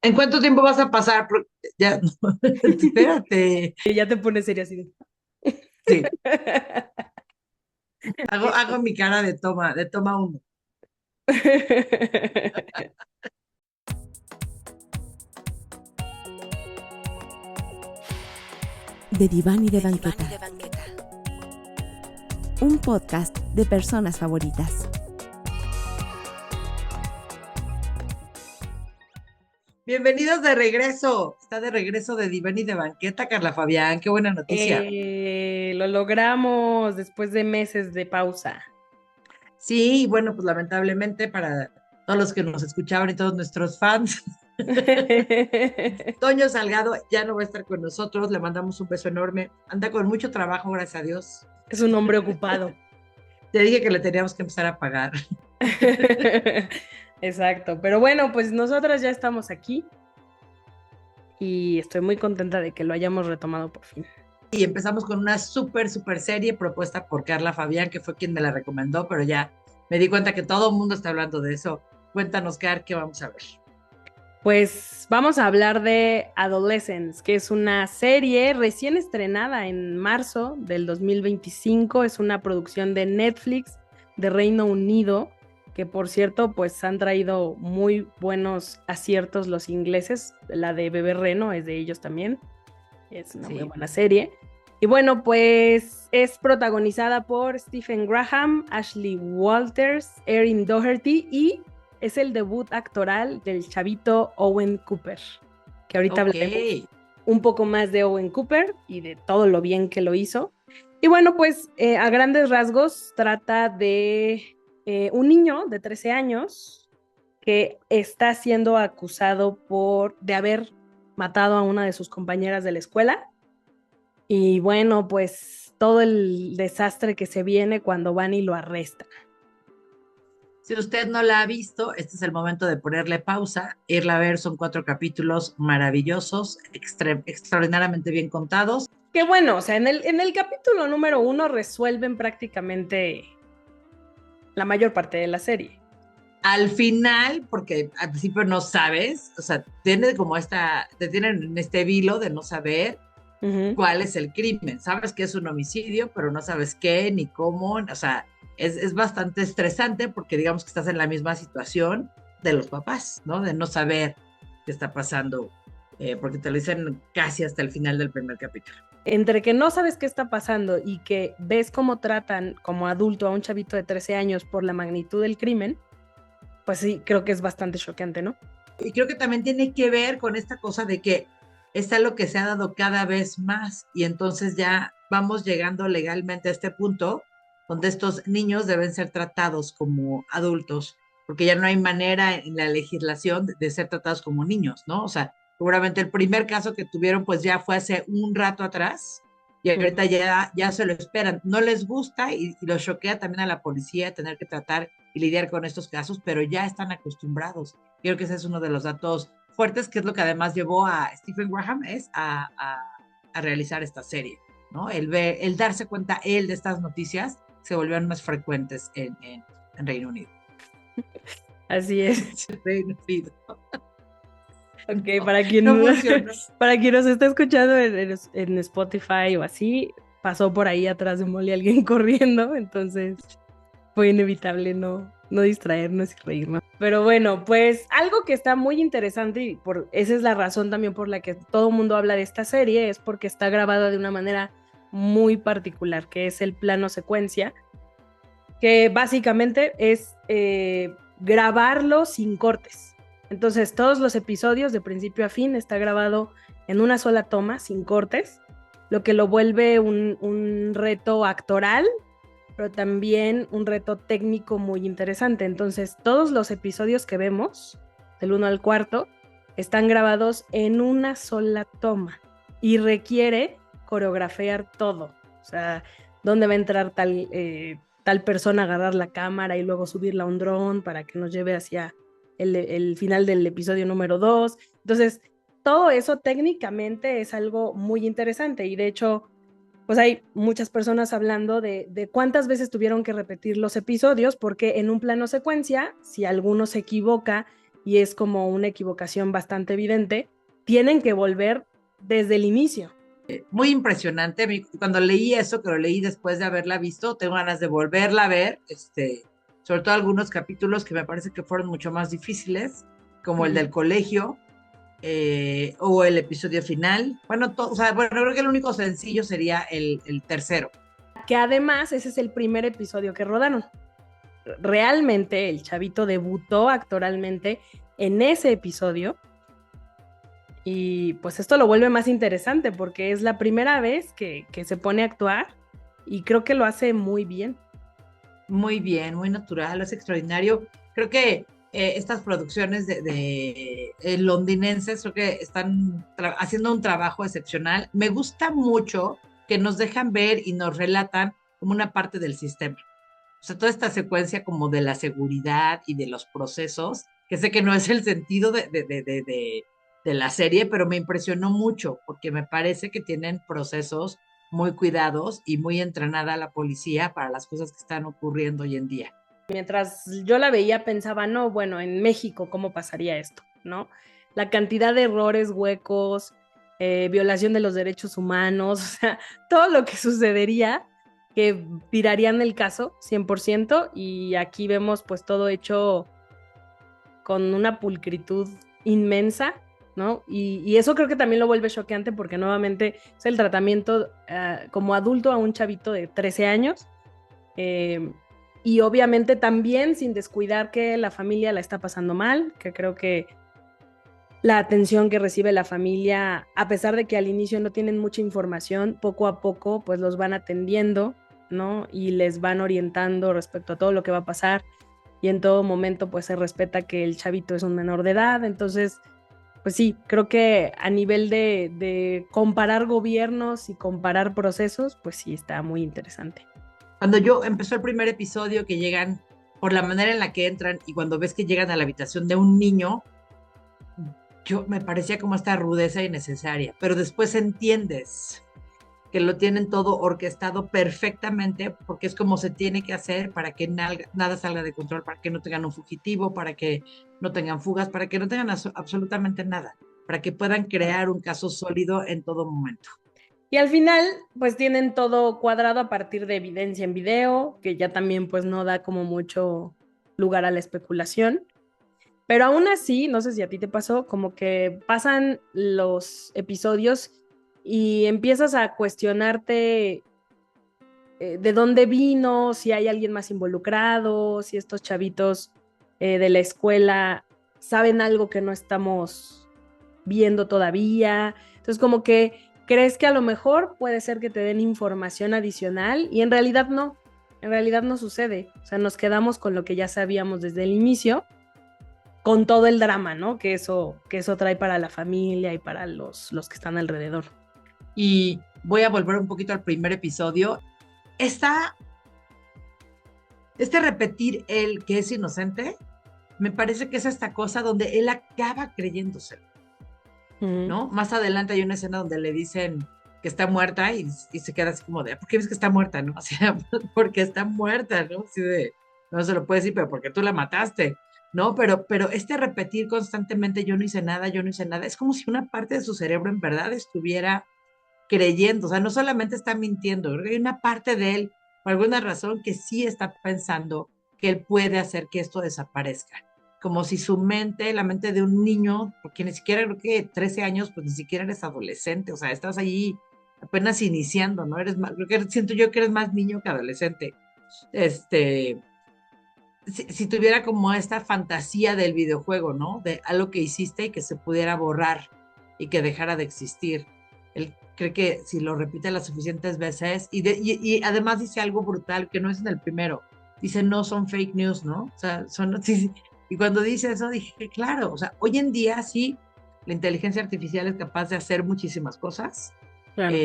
¿En cuánto tiempo vas a pasar? Ya, no, espérate. Y ya te pones seria así de... Sí, hago mi cara de toma uno. De Diván y de Banqueta, un podcast de personas favoritas. Bienvenidos de regreso. Está de regreso de Diván y de Banqueta, Carla Fabián. Qué buena noticia. Lo logramos después de meses de pausa. Sí, y bueno, pues lamentablemente para todos los que nos escuchaban y todos nuestros fans, Toño Salgado ya no va a estar con nosotros. Le mandamos un beso enorme. Anda con mucho trabajo, gracias a Dios. Es un hombre ocupado. Te dije que le teníamos que empezar a pagar. Exacto, pero bueno, pues nosotras ya estamos aquí y estoy muy contenta de que lo hayamos retomado por fin. Y empezamos con una súper serie propuesta por Carla Fabián, que fue quien me la recomendó, pero ya me di cuenta que todo el mundo está hablando de eso. Cuéntanos, Car, ¿qué vamos a ver? Pues vamos a hablar de Adolescence, que es una serie recién estrenada en marzo del 2025. Es una producción de Netflix de Reino Unido, que por cierto, pues han traído muy buenos aciertos los ingleses. La de Bebé Reno es de ellos también. Es una muy Sí. buena serie. Y bueno, pues es protagonizada por Stephen Graham, Ashley Walters, Erin Doherty y es el debut actoral del chavito Owen Cooper, que ahorita Ok. hablaremos un poco más de Owen Cooper y de todo lo bien que lo hizo. Y bueno, pues a grandes rasgos trata de un niño de 13 años que está siendo acusado de haber matado a una de sus compañeras de la escuela. Y bueno, pues todo el desastre que se viene cuando van y lo arrestan. Si usted no la ha visto, este es el momento de ponerle pausa, irla a ver. Son 4 capítulos maravillosos, extraordinariamente bien contados. Qué bueno, o sea, en el capítulo número 1 resuelven prácticamente la mayor parte de la serie. Al final, porque al principio no sabes, o sea, tiene como te tienen en este vilo de no saber Ujú. cuál es el crimen. Sabes que es un homicidio, pero no sabes qué ni cómo. O sea, es bastante estresante porque digamos que estás en la misma situación de los papás, ¿no? De no saber qué está pasando, porque te lo dicen casi hasta el final del primer capítulo. Entre que no sabes qué está pasando y que ves cómo tratan como adulto a un chavito de 13 años por la magnitud del crimen, pues sí, creo que es bastante choqueante, ¿no? Y creo que también tiene que ver con esta cosa de que es algo que se ha dado cada vez más y entonces ya vamos llegando legalmente a este punto donde estos niños deben ser tratados como adultos, porque ya no hay manera en la legislación de ser tratados como niños, ¿no? O sea, seguramente el primer caso que tuvieron pues ya fue hace un rato atrás y ahorita Ujú. ya se lo esperan. No les gusta y lo choquea también a la policía tener que tratar y lidiar con estos casos, pero ya están acostumbrados. Creo que ese es uno de los datos fuertes, que es lo que además llevó a Stephen Graham a realizar esta serie, ¿no? El darse cuenta él de estas noticias se volvieron más frecuentes en Reino Unido. Así es. Reino Unido. Ok, No, no funcionó. para quien nos está escuchando en Spotify o así, pasó por ahí atrás de Molly alguien corriendo, entonces fue inevitable no distraernos y reírnos. Pero bueno, pues algo que está muy interesante y esa es la razón también por la que todo el mundo habla de esta serie, es porque está grabada de una manera muy particular, que es el plano secuencia, que básicamente es grabarlo sin cortes. Entonces, todos los episodios de principio a fin está grabado en una sola toma, sin cortes, lo que lo vuelve un reto actoral, pero también un reto técnico muy interesante. Entonces, todos los episodios que vemos, del 1 al cuarto, están grabados en una sola toma y requiere coreografiar todo. O sea, dónde va a entrar tal persona, agarrar la cámara y luego subirla a un dron para que nos lleve hacia el final del episodio número 2. Entonces, todo eso técnicamente es algo muy interesante y de hecho, pues hay muchas personas hablando de cuántas veces tuvieron que repetir los episodios porque en un plano secuencia, si alguno se equivoca y es como una equivocación bastante evidente, tienen que volver desde el inicio. Muy impresionante. Cuando leí eso, que lo leí después de haberla visto, tengo ganas de volverla a ver, sobre todo algunos capítulos que me parece que fueron mucho más difíciles, como el del colegio, o el episodio final. Bueno, o sea, bueno, creo que el único sencillo sería el tercero. Que además ese es el primer episodio que rodaron. Realmente el chavito debutó actoralmente en ese episodio. Y pues esto lo vuelve más interesante porque es la primera vez que se pone a actuar y creo que lo hace muy bien. Muy bien, muy natural, es extraordinario. Creo que estas producciones de londinenses creo que están haciendo un trabajo excepcional. Me gusta mucho que nos dejan ver y nos relatan como una parte del sistema. O sea, toda esta secuencia como de la seguridad y de los procesos, que sé que no es el sentido de la serie, pero me impresionó mucho porque me parece que tienen procesos muy cuidados y muy entrenada la policía para las cosas que están ocurriendo hoy en día. Mientras yo la veía pensaba, no, bueno, en México, ¿cómo pasaría esto? ¿No? La cantidad de errores, huecos, violación de los derechos humanos, o sea, todo lo que sucedería que tirarían el caso 100% y aquí vemos pues todo hecho con una pulcritud inmensa, ¿no? Y eso creo que también lo vuelve choqueante porque nuevamente es el tratamiento como adulto a un chavito de 13 años y obviamente también sin descuidar que la familia la está pasando mal, que creo que la atención que recibe la familia, a pesar de que al inicio no tienen mucha información, poco a poco pues los van atendiendo, ¿no? Y les van orientando respecto a todo lo que va a pasar y en todo momento pues se respeta que el chavito es un menor de edad, entonces pues sí, creo que a nivel de comparar gobiernos y comparar procesos, pues sí está muy interesante. Cuando yo empezó el primer episodio que llegan, por la manera en la que entran y cuando ves que llegan a la habitación de un niño, yo me parecía como esta rudeza innecesaria, pero después entiendes que lo tienen todo orquestado perfectamente porque es como se tiene que hacer para que nada salga de control, para que no tengan un fugitivo, para que no tengan fugas, para que no tengan absolutamente nada, para que puedan crear un caso sólido en todo momento. Y al final, pues tienen todo cuadrado a partir de evidencia en video, que ya también pues no da como mucho lugar a la especulación. Pero aún así, no sé si a ti te pasó, como que pasan los episodios y empiezas a cuestionarte de dónde vino, si hay alguien más involucrado, si estos chavitos de la escuela saben algo que no estamos viendo todavía. Entonces como que crees que a lo mejor puede ser que te den información adicional y en realidad no sucede. O sea, nos quedamos con lo que ya sabíamos desde el inicio, con todo el drama, ¿no? Que eso trae para la familia y para los que están alrededor. Y voy a volver un poquito al primer episodio. Repetir el que es inocente, me parece que es esta cosa donde él acaba creyéndoselo, ¿no? Más adelante hay una escena donde le dicen que está muerta y se queda así como de, ¿por qué ves que está muerta, no? O sea, porque está muerta, ¿no? Así de, no se lo puede decir, pero porque tú la mataste, ¿no? Pero repetir constantemente, yo no hice nada, es como si una parte de su cerebro en verdad estuviera creyendo, o sea, no solamente está mintiendo, creo que hay una parte de él, por alguna razón, que sí está pensando que él puede hacer que esto desaparezca, como si su mente, la mente de un niño, porque ni siquiera creo que 13 años, pues ni siquiera eres adolescente, o sea, estás allí apenas iniciando, ¿no? Eres más, creo que siento yo que eres más niño que adolescente. Si tuviera como esta fantasía del videojuego, ¿no? De algo que hiciste y que se pudiera borrar y que dejara de existir. Él cree que si lo repite las suficientes veces, y además dice algo brutal que no es en el primero, dice no son fake news, ¿no? O sea, son, sí, y cuando dice eso dije, claro, o sea, hoy en día sí, la inteligencia artificial es capaz de hacer muchísimas cosas, Claro.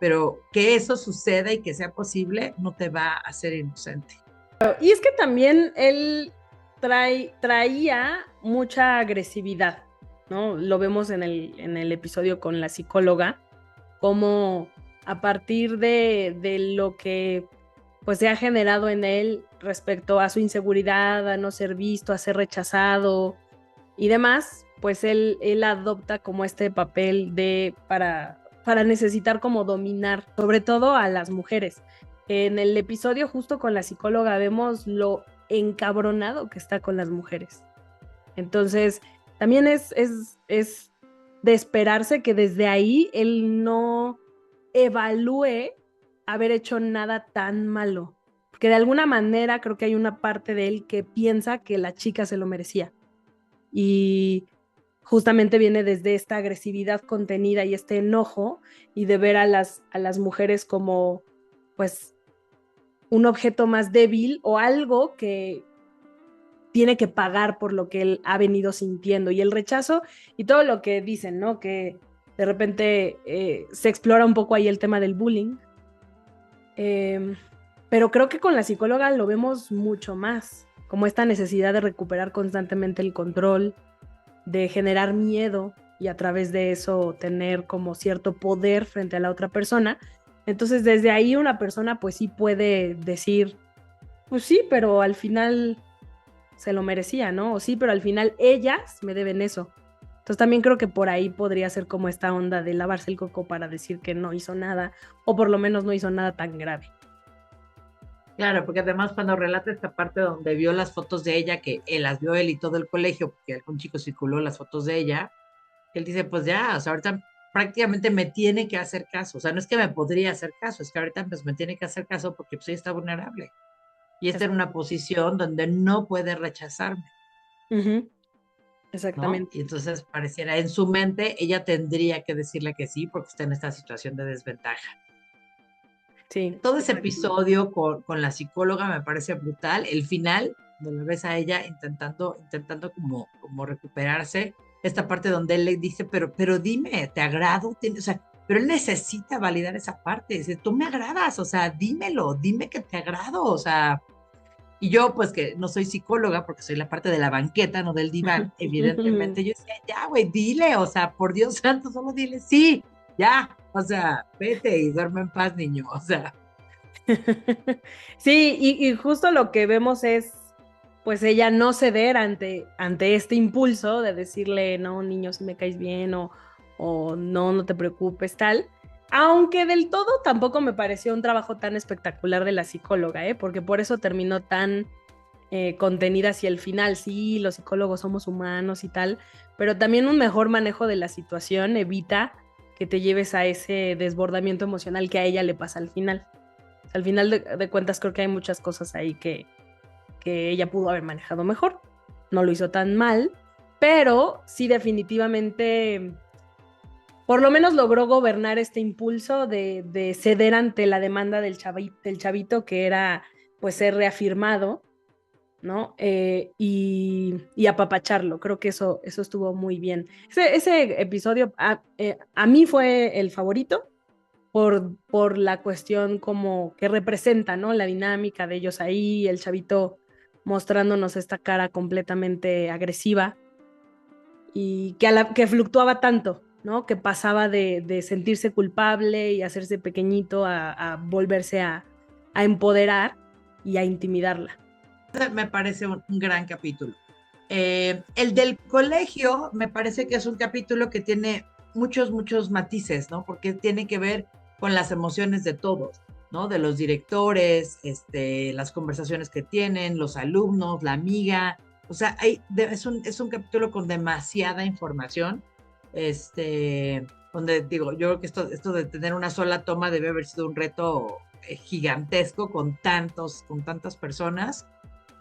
pero que eso suceda y que sea posible no te va a hacer inocente. Y es que también él traía mucha agresividad, ¿no? Lo vemos en el episodio con la psicóloga, como a partir de lo que pues se ha generado en él respecto a su inseguridad, a no ser visto, a ser rechazado, y demás, pues él adopta como este papel para necesitar como dominar, sobre todo a las mujeres. En el episodio justo con la psicóloga vemos lo encabronado que está con las mujeres. Entonces, también es de esperarse que desde ahí él no evalúe haber hecho nada tan malo. Porque de alguna manera creo que hay una parte de él que piensa que la chica se lo merecía. Y justamente viene desde esta agresividad contenida y este enojo y de ver a las mujeres como pues un objeto más débil o algo que tiene que pagar por lo que él ha venido sintiendo, y el rechazo y todo lo que dicen, ¿no? Que de repente se explora un poco ahí el tema del bullying, pero creo que con la psicóloga lo vemos mucho más, como esta necesidad de recuperar constantemente el control, de generar miedo y a través de eso tener como cierto poder frente a la otra persona. Entonces desde ahí una persona pues sí puede decir, pues sí, pero al final se lo merecía, ¿no? O sí, pero al final ellas me deben eso. Entonces también creo que por ahí podría ser como esta onda de lavarse el coco para decir que no hizo nada, o por lo menos no hizo nada tan grave. Claro, porque además cuando relata esta parte donde vio las fotos de ella, que él las vio él y todo el colegio, porque algún chico circuló las fotos de ella, él dice, pues ya, o sea, ahorita prácticamente me tiene que hacer caso, o sea, no es que me podría hacer caso, es que ahorita pues me tiene que hacer caso porque pues ella está vulnerable y está en una posición donde no puede rechazarme, Uh-huh. ¿no? Exactamente. Y entonces pareciera en su mente ella tendría que decirle que sí porque está en esta situación de desventaja. Sí. Todo ese episodio con la psicóloga me parece brutal. El final, donde la ves a ella intentando como recuperarse, esta parte donde él le dice, pero dime, ¿te agrado? O sea, pero él necesita validar esa parte. Dice, tú me agradas, o sea, dímelo, dime que te agrado, o sea. Y yo, pues que no soy psicóloga, porque soy la parte de la banqueta, no del diván, evidentemente, yo decía, ya, güey, dile, o sea, por Dios santo, solo dile, sí, ya, o sea, vete y duerme en paz, niño, o sea. Sí, y justo lo que vemos es, pues ella no ceder ante este impulso de decirle, no, niño, si me caes bien, o no, no te preocupes, tal. Aunque del todo tampoco me pareció un trabajo tan espectacular de la psicóloga, ¿eh? Porque por eso terminó tan contenida hacia el final. Sí, los psicólogos somos humanos y tal, pero también un mejor manejo de la situación evita que te lleves a ese desbordamiento emocional que a ella le pasa al final. Al final de cuentas creo que hay muchas cosas ahí que ella pudo haber manejado mejor. No lo hizo tan mal, pero sí definitivamente por lo menos logró gobernar este impulso de ceder ante la demanda del chavito que era pues ser reafirmado, ¿no? Y apapacharlo. Creo que eso estuvo muy bien. Ese episodio a mí fue el favorito por la cuestión como que representa, ¿no? La dinámica de ellos ahí, el chavito mostrándonos esta cara completamente agresiva y que fluctuaba tanto, ¿no? Que pasaba de sentirse culpable y hacerse pequeñito a volverse a empoderar y a intimidarla. Me parece un gran capítulo. El del colegio me parece que es un capítulo que tiene muchos matices, ¿no? Porque tiene que ver con las emociones de todos, ¿no? De los directores, las conversaciones que tienen, los alumnos, la amiga. O sea, es un capítulo con demasiada información, donde digo, yo creo que esto de tener una sola toma debe haber sido un reto gigantesco con tantas personas.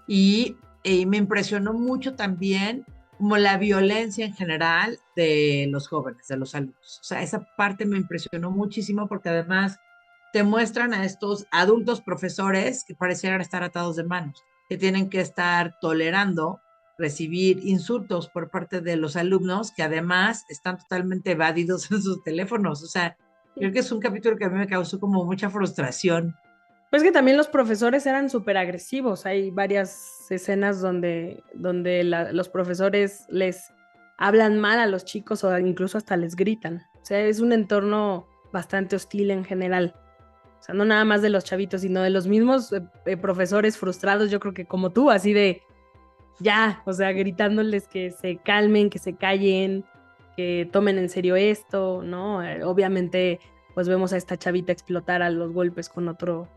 Y me impresionó mucho también como la violencia en general de los jóvenes, de los alumnos. O sea, esa parte me impresionó muchísimo porque además te muestran a estos adultos profesores que parecieran estar atados de manos, que tienen que estar tolerando recibir insultos por parte de los alumnos que además están totalmente evadidos en sus teléfonos. O sea, creo que es un capítulo que a mí me causó como mucha frustración. Pues que también los profesores eran súper agresivos. Hay varias escenas donde los profesores les hablan mal a los chicos o incluso hasta les gritan. O sea, es un entorno bastante hostil en general. O sea, no nada más de los chavitos, sino de los mismos profesores frustrados, yo creo que como tú, así de, ya, o sea, gritándoles que se calmen, que se callen, que tomen en serio esto, ¿no? Obviamente, pues vemos a esta chavita explotar a los golpes con otro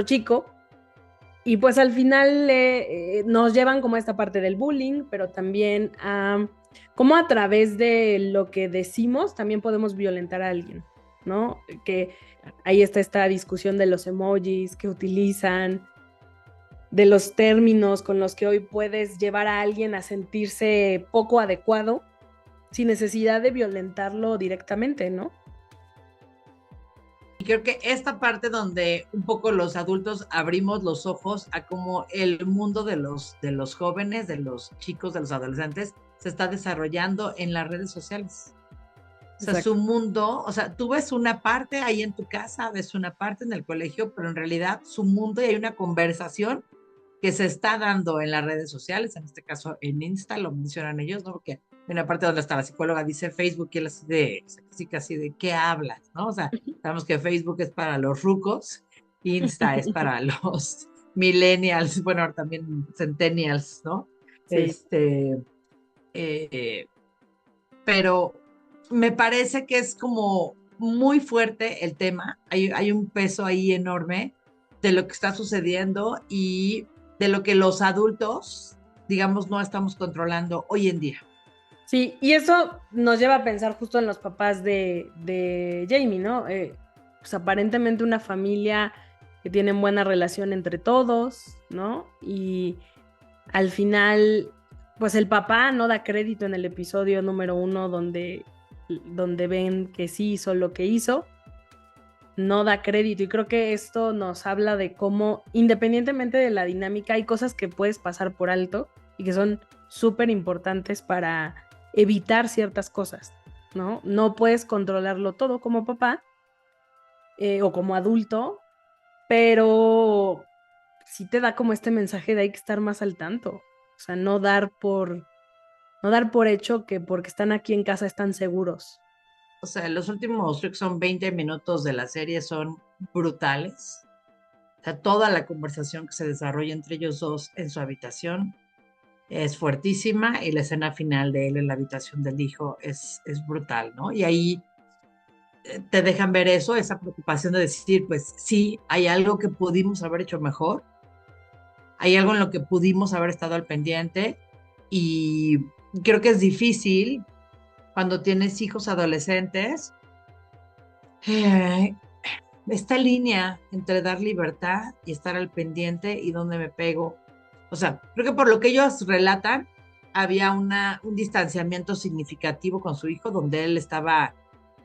chico. Y pues al final nos llevan como a esta parte del bullying, pero también como a través de lo que decimos también podemos violentar a alguien, ¿no? Que ahí está esta discusión de los emojis que utilizan, de los términos con los que hoy puedes llevar a alguien a sentirse poco adecuado sin necesidad de violentarlo directamente, ¿no? Y creo que esta parte donde un poco los adultos abrimos los ojos a cómo el mundo de los jóvenes, de los chicos, de los adolescentes, se está desarrollando en las redes sociales. O sea, Exacto. su mundo, o sea, tú ves una parte ahí en tu casa, ves una parte en el colegio, pero en realidad su mundo y hay una conversación que se está dando en las redes sociales, en este caso en Insta, lo mencionan ellos, ¿no? Porque hay una parte donde hasta la psicóloga dice Facebook y él así de, sí, casi de, ¿qué hablas? ¿No? O sea, sabemos que Facebook es para los rucos, Insta es para los millennials, bueno, ahora también centennials, ¿no? Sí. Eh, pero me parece que es como muy fuerte el tema, hay un peso ahí enorme de lo que está sucediendo y de lo que los adultos, digamos, no estamos controlando hoy en día. Sí, y eso nos lleva a pensar justo en los papás de Jamie, ¿no? Pues aparentemente una familia que tienen buena relación entre todos, ¿no? Y al final, pues el papá no da crédito en el episodio número 1 donde ven que sí hizo lo que hizo, no da crédito. Y creo que esto nos habla de cómo, independientemente de la dinámica, hay cosas que puedes pasar por alto y que son súper importantes para evitar ciertas cosas, ¿no? No puedes controlarlo todo como papá o como adulto, pero sí te da como este mensaje de hay que estar más al tanto. O sea, no dar por hecho que porque están aquí en casa están seguros. O sea, los últimos, creo que son 20 minutos de la serie son brutales. O sea, toda la conversación que se desarrolla entre ellos dos en su habitación es fuertísima y la escena final de él en la habitación del hijo es brutal, ¿no? Y ahí te dejan ver eso, esa preocupación de decir, pues sí, hay algo que pudimos haber hecho mejor, hay algo en lo que pudimos haber estado al pendiente y creo que es difícil cuando tienes hijos adolescentes, eh, esta línea entre dar libertad y estar al pendiente y dónde me pego. O sea, creo que por lo que ellos relatan, había un distanciamiento significativo con su hijo, donde él estaba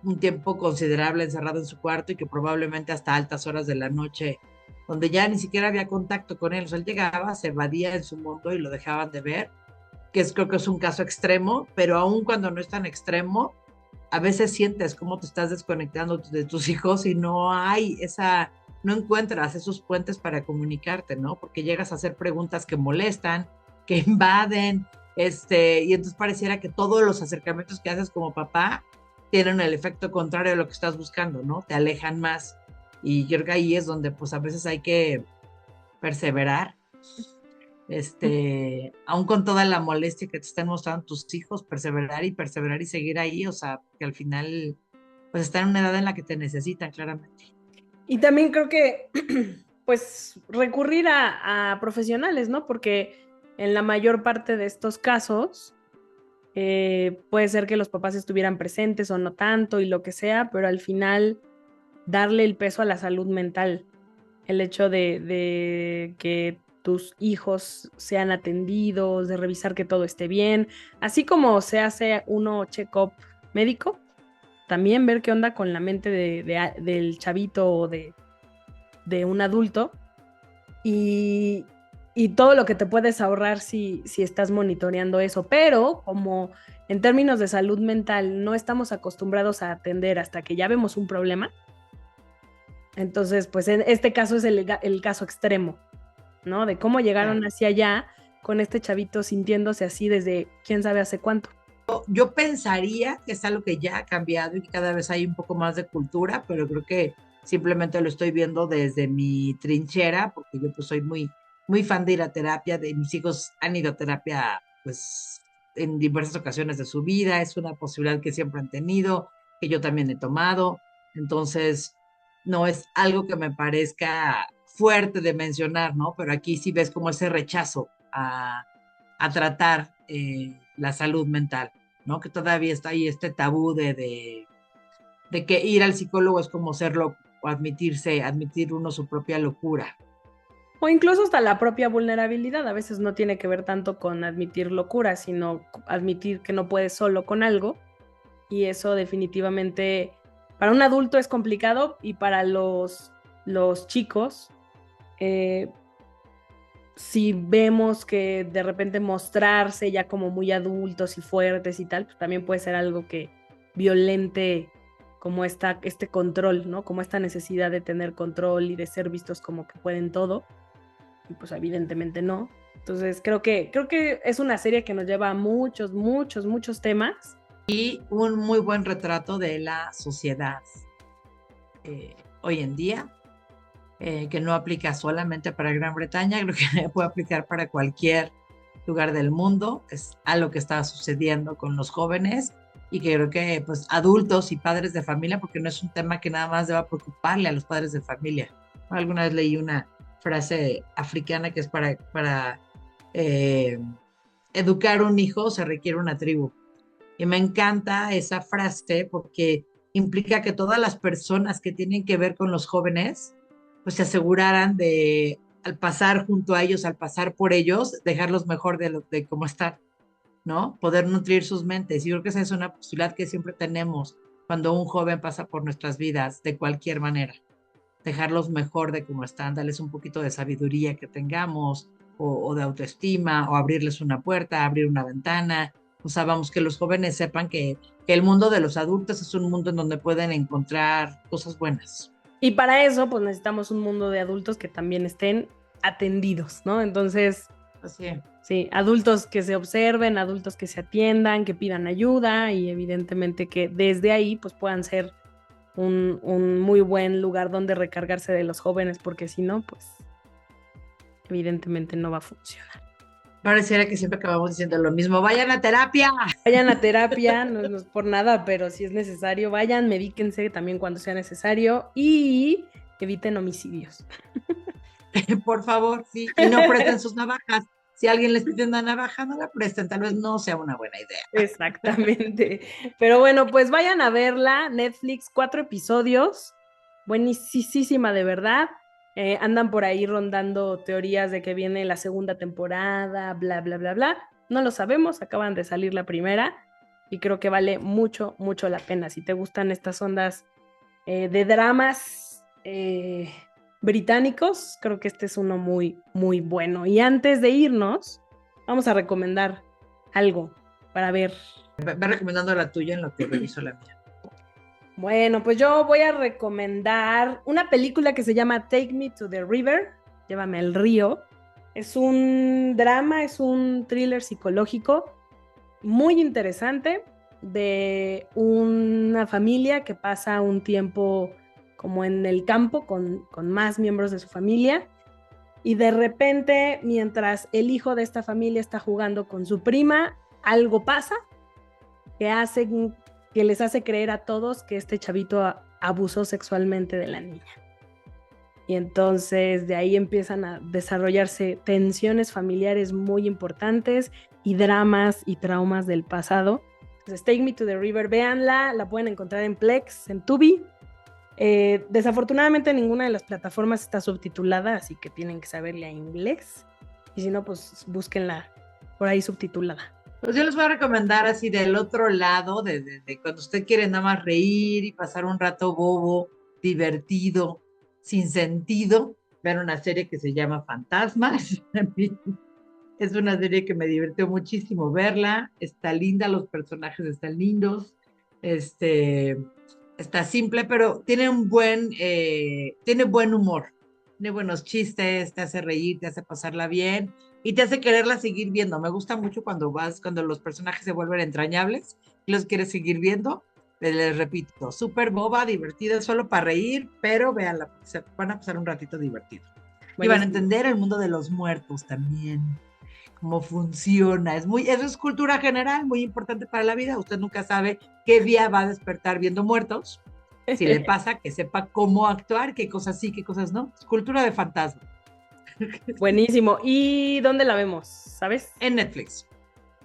un tiempo considerable encerrado en su cuarto y que probablemente hasta altas horas de la noche, donde ya ni siquiera había contacto con él. O sea, él llegaba, se evadía en su mundo y lo dejaban de ver, creo que es un caso extremo, pero aun cuando no es tan extremo, a veces sientes cómo te estás desconectando de tus hijos y no encuentras esos puentes para comunicarte, ¿no? Porque llegas a hacer preguntas que molestan, que invaden, y entonces pareciera que todos los acercamientos que haces como papá tienen el efecto contrario de lo que estás buscando, ¿no? Te alejan más. Y yo creo que ahí es donde pues a veces hay que perseverar, aún con toda la molestia que te están mostrando tus hijos, perseverar y seguir ahí, o sea, que al final pues están en una edad en la que te necesitan claramente. Y también creo que, pues, recurrir a profesionales, ¿no? Porque en la mayor parte de estos casos puede ser que los papás estuvieran presentes o no tanto y lo que sea, pero al final darle el peso a la salud mental, el hecho de que tus hijos sean atendidos, de revisar que todo esté bien, así como se hace uno check-up médico, también ver qué onda con la mente del chavito o de un adulto y todo lo que te puedes ahorrar si estás monitoreando eso. Pero como en términos de salud mental no estamos acostumbrados a atender hasta que ya vemos un problema, entonces pues en este caso es el caso extremo, ¿no? De cómo llegaron Claro. hacia allá con este chavito sintiéndose así desde quién sabe hace cuánto. Yo pensaría que es algo que ya ha cambiado y que cada vez hay un poco más de cultura, pero creo que simplemente lo estoy viendo desde mi trinchera, porque yo pues soy muy muy fan de ir a terapia, de mis hijos han ido a terapia pues en diversas ocasiones de su vida, es una posibilidad que siempre han tenido, que yo también he tomado, entonces no es algo que me parezca fuerte de mencionar, ¿no? Pero aquí sí ves como ese rechazo a tratar la salud mental, ¿no? Que todavía está ahí este tabú de que ir al psicólogo es como ser loco o admitir uno su propia locura. O incluso hasta la propia vulnerabilidad. A veces no tiene que ver tanto con admitir locura, sino admitir que no puedes solo con algo. Y eso definitivamente para un adulto es complicado y para los chicos, si vemos que de repente mostrarse ya como muy adultos y fuertes y tal, pues también puede ser algo que violente como este control, ¿no? Como esta necesidad de tener control y de ser vistos como que pueden todo. Y pues evidentemente no. Entonces creo que es una serie que nos lleva a muchos, muchos, muchos temas. Y un muy buen retrato de la sociedad hoy en día, que no aplica solamente para Gran Bretaña, creo que puede aplicar para cualquier lugar del mundo, es algo que está sucediendo con los jóvenes y que creo que pues adultos y padres de familia, porque no es un tema que nada más deba preocuparle a los padres de familia. Alguna vez leí una frase africana que es para educar un hijo se requiere una tribu. Y me encanta esa frase porque implica que todas las personas que tienen que ver con los jóvenes, pues se aseguraran de, al pasar junto a ellos, al pasar por ellos, dejarlos mejor de cómo están, ¿no? Poder nutrir sus mentes. Y creo que esa es una posibilidad que siempre tenemos cuando un joven pasa por nuestras vidas, de cualquier manera. Dejarlos mejor de cómo están, darles un poquito de sabiduría que tengamos, o de autoestima, o abrirles una puerta, abrir una ventana. O sea, vamos, que los jóvenes sepan que el mundo de los adultos es un mundo en donde pueden encontrar cosas buenas. Y para eso, pues necesitamos un mundo de adultos que también estén atendidos, ¿no? Entonces, Así es. sí, adultos que se observen, adultos que se atiendan, que pidan ayuda y evidentemente que desde ahí pues puedan ser un muy buen lugar donde recargarse de los jóvenes, porque si no, pues evidentemente no va a funcionar. Pareciera que siempre acabamos diciendo lo mismo. ¡Vayan a terapia! Vayan a terapia, no es por nada, pero si es necesario, vayan, medíquense también cuando sea necesario y eviten homicidios. Por favor, sí. Y no presten sus navajas. Si alguien les pide una navaja, no la presten. Tal vez no sea una buena idea. Exactamente. Pero bueno, pues vayan a verla. Netflix, 4 episodios. Buenísima, de verdad. Andan por ahí rondando teorías de que viene la segunda temporada, bla, bla, bla, bla. No lo sabemos, acaban de salir la primera y creo que vale mucho, mucho la pena. Si te gustan estas ondas de dramas británicos, creo que este es uno muy, muy bueno. Y antes de irnos, vamos a recomendar algo para ver. Ve recomendando la tuya en lo que reviso la mía. Bueno, pues yo voy a recomendar una película que se llama Take Me to the River, Llévame al río. Es un drama, es un thriller psicológico muy interesante de una familia que pasa un tiempo como en el campo con más miembros de su familia y de repente, mientras el hijo de esta familia está jugando con su prima, algo pasa que les hace creer a todos que este chavito abusó sexualmente de la niña. Y entonces de ahí empiezan a desarrollarse tensiones familiares muy importantes y dramas y traumas del pasado. Entonces, Take Me to the River, véanla, la pueden encontrar en Plex, en Tubi. Desafortunadamente ninguna de las plataformas está subtitulada, así que tienen que saberle a inglés. Y si no, pues búsquenla por ahí subtitulada. Pues yo les voy a recomendar así del otro lado, de cuando usted quiere nada más reír y pasar un rato bobo, divertido, sin sentido, ver una serie que se llama Fantasmas. Es una serie que me divirtió muchísimo verla, está linda, los personajes están lindos, está simple, pero tiene tiene buen humor, tiene buenos chistes, te hace reír, te hace pasarla bien y te hace quererla seguir viendo. Me gusta mucho cuando los personajes se vuelven entrañables y los quieres seguir viendo. Les repito, súper boba, divertida, solo para reír, pero véanla, se van a pasar un ratito divertido. Y van a Buenísimo. entender el mundo de los muertos también, cómo funciona. Eso es cultura general, muy importante para la vida. Usted nunca sabe qué día va a despertar viendo muertos. Si le pasa, que sepa cómo actuar, qué cosas sí, qué cosas no. Es cultura de fantasma. Buenísimo. ¿Y dónde la vemos? ¿Sabes? En Netflix.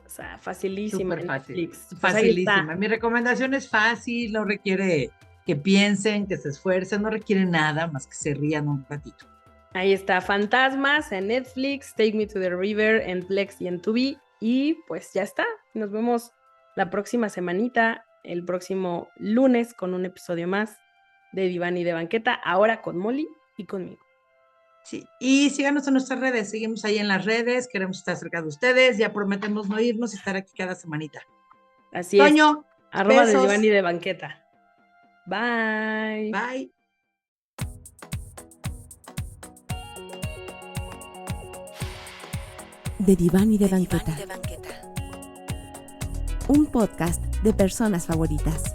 O sea, facilísima. Súper fácil. Netflix. Pues ahí Facilísima. está. Mi recomendación es fácil, no requiere que piensen, que se esfuercen, no requiere nada más que se rían un ratito. Ahí está, Fantasmas en Netflix, Take Me to the River en Plex y en Tubi. Y pues ya está. Nos vemos la próxima semanita, el próximo lunes, con un episodio más de Diván y de Banqueta, ahora con Molly y conmigo. Sí, y síganos en nuestras redes, seguimos ahí en las redes, queremos estar cerca de ustedes, ya prometemos no irnos y estar aquí cada semanita. Así Toño, es. @ de besos. Diván y de Banqueta. Bye. Bye. De Diván y de Banqueta. Un podcast de personas favoritas.